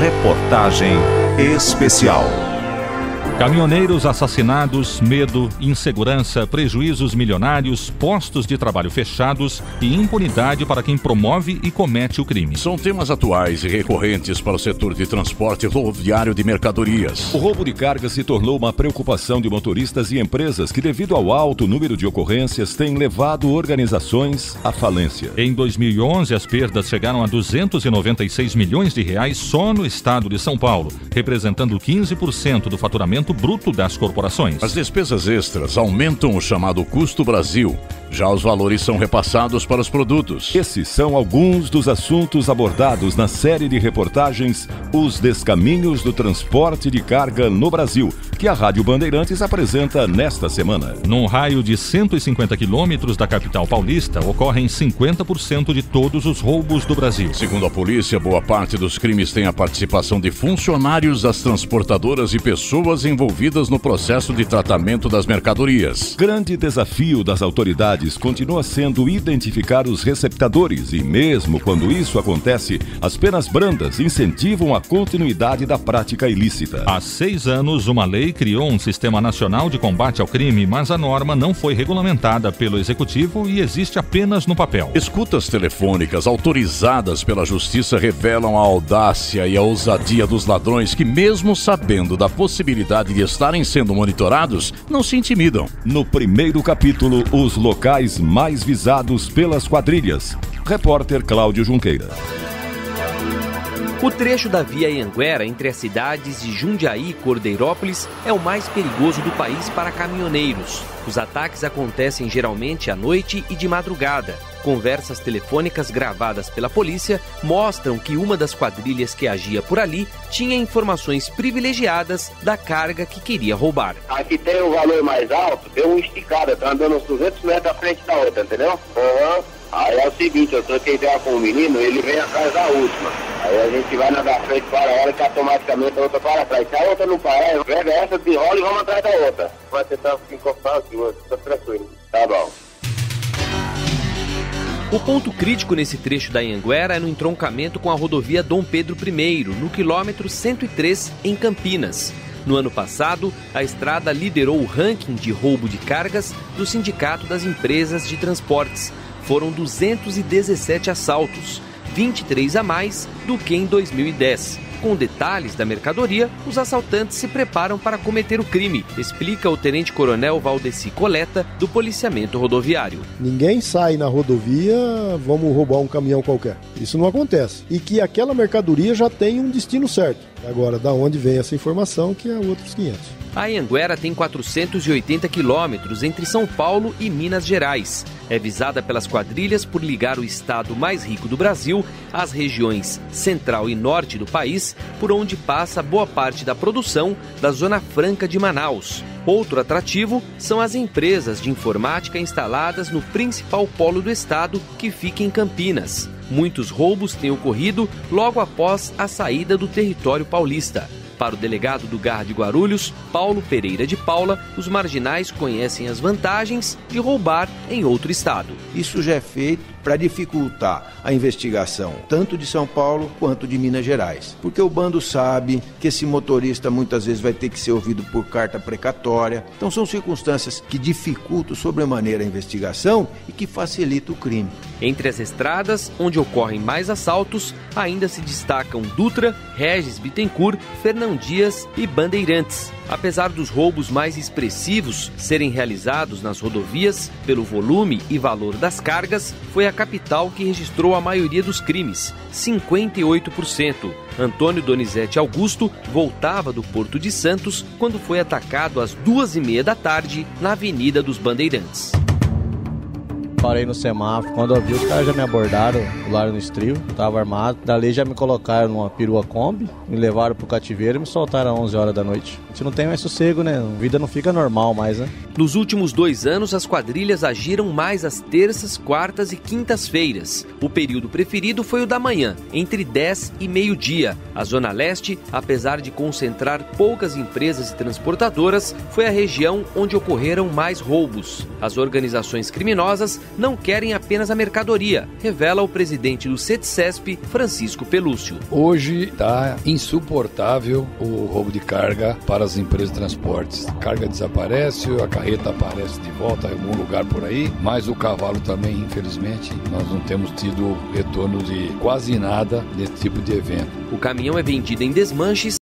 Reportagem especial. Caminhoneiros assassinados, medo, insegurança, prejuízos milionários, postos de trabalho fechados e impunidade para quem promove e comete o crime. São temas atuais e recorrentes para o setor de transporte rodoviário de mercadorias. O roubo de carga se tornou uma preocupação de motoristas e empresas que, devido ao alto número de ocorrências, têm levado organizações à falência. Em 2011, as perdas chegaram a 296 milhões de reais só no estado de São Paulo, representando 15% do faturamento bruto das corporações. As despesas extras aumentam o chamado custo Brasil. Já os valores são repassados para os produtos. Esses são alguns dos assuntos abordados na série de reportagens Os Descaminhos do Transporte de Carga no Brasil, que a Rádio Bandeirantes apresenta nesta semana. Num raio de 150 quilômetros da capital paulista, ocorrem 50% de todos os roubos do Brasil. Segundo a polícia, boa parte dos crimes tem a participação de funcionários das transportadoras e pessoas envolvidas no processo de tratamento das mercadorias. Grande desafio das autoridades continua sendo identificar os receptadores e, mesmo quando isso acontece, as penas brandas incentivam a continuidade da prática ilícita. Há 6 anos, uma lei criou um sistema nacional de combate ao crime, mas a norma não foi regulamentada pelo Executivo e existe apenas no papel. Escutas telefônicas autorizadas pela Justiça revelam a audácia e a ousadia dos ladrões que, mesmo sabendo da possibilidade de estarem sendo monitorados, não se intimidam. No primeiro capítulo, os locais mais visados pelas quadrilhas. Repórter Cláudio Junqueira. O trecho da via Anhanguera entre as cidades de Jundiaí e Cordeirópolis é o mais perigoso do país para caminhoneiros. Os ataques acontecem geralmente à noite e de madrugada. Conversas telefônicas gravadas pela polícia mostram que uma das quadrilhas que agia por ali tinha informações privilegiadas da carga que queria roubar. Aqui tem o valor mais alto, deu uma esticada, tá andando uns 200 metros à frente da outra, entendeu? Aí é o seguinte, eu troquei ideia com o menino, ele vem atrás da última. Aí a gente vai na da frente para a hora que automaticamente a outra para atrás. Se a outra não parar, pega essa, desenrola e vamos atrás da outra. Vai tentar encostar aqui, tá tranquilo. Tá bom. O ponto crítico nesse trecho da Anhanguera é no entroncamento com a rodovia Dom Pedro I, no quilômetro 103, em Campinas. No ano passado, a estrada liderou o ranking de roubo de cargas do Sindicato das Empresas de Transportes. Foram 217 assaltos, 23 a mais do que em 2010. Com detalhes da mercadoria, os assaltantes se preparam para cometer o crime, explica o tenente-coronel Valdeci Coleta, do policiamento rodoviário. Ninguém sai na rodovia, vamos roubar um caminhão qualquer. Isso não acontece. E que aquela mercadoria já tem um destino certo. Agora, da onde vem essa informação, que é outros 500. A Anhanguera tem 480 quilômetros entre São Paulo e Minas Gerais. É visada pelas quadrilhas por ligar o estado mais rico do Brasil às regiões central e norte do país, por onde passa boa parte da produção da Zona Franca de Manaus. Outro atrativo são as empresas de informática instaladas no principal polo do estado, que fica em Campinas. Muitos roubos têm ocorrido logo após a saída do território paulista. Para o delegado do GAR de Guarulhos, Paulo Pereira de Paula, os marginais conhecem as vantagens de roubar em outro estado. Isso já é feito para dificultar a investigação, tanto de São Paulo quanto de Minas Gerais. Porque o bando sabe que esse motorista muitas vezes vai ter que ser ouvido por carta precatória. Então são circunstâncias que dificultam sobremaneira a investigação e que facilitam o crime. Entre as estradas onde ocorrem mais assaltos, ainda se destacam Dutra, Regis Bittencourt, Fernão Dias e Bandeirantes. Apesar dos roubos mais expressivos serem realizados nas rodovias, pelo volume e valor das cargas, foi a capital que registrou a maioria dos crimes, 58%. Antônio Donizete Augusto voltava do Porto de Santos quando foi atacado às 2h30 da tarde na Avenida dos Bandeirantes. Parei no semáforo, quando eu vi, os caras já me abordaram, pularam no estribo, tava armado. Dali já me colocaram numa perua Kombi, me levaram pro cativeiro e me soltaram às 11 horas da noite. A gente não tem mais sossego, né? A vida não fica normal mais, né? Nos últimos 2 anos, as quadrilhas agiram mais às terças, quartas e quintas-feiras. O período preferido foi o da manhã, entre 10 e meio-dia. A Zona Leste, apesar de concentrar poucas empresas e transportadoras, foi a região onde ocorreram mais roubos. As organizações criminosas não querem apenas a mercadoria, revela o presidente do CETCESP, Francisco Pelúcio. Hoje está insuportável o roubo de carga para as empresas de transportes. A carga desaparece, a carreta aparece de volta em algum lugar por aí, mas o cavalo também, infelizmente, nós não temos tido retorno de quase nada desse tipo de evento. O caminhão é vendido em desmanches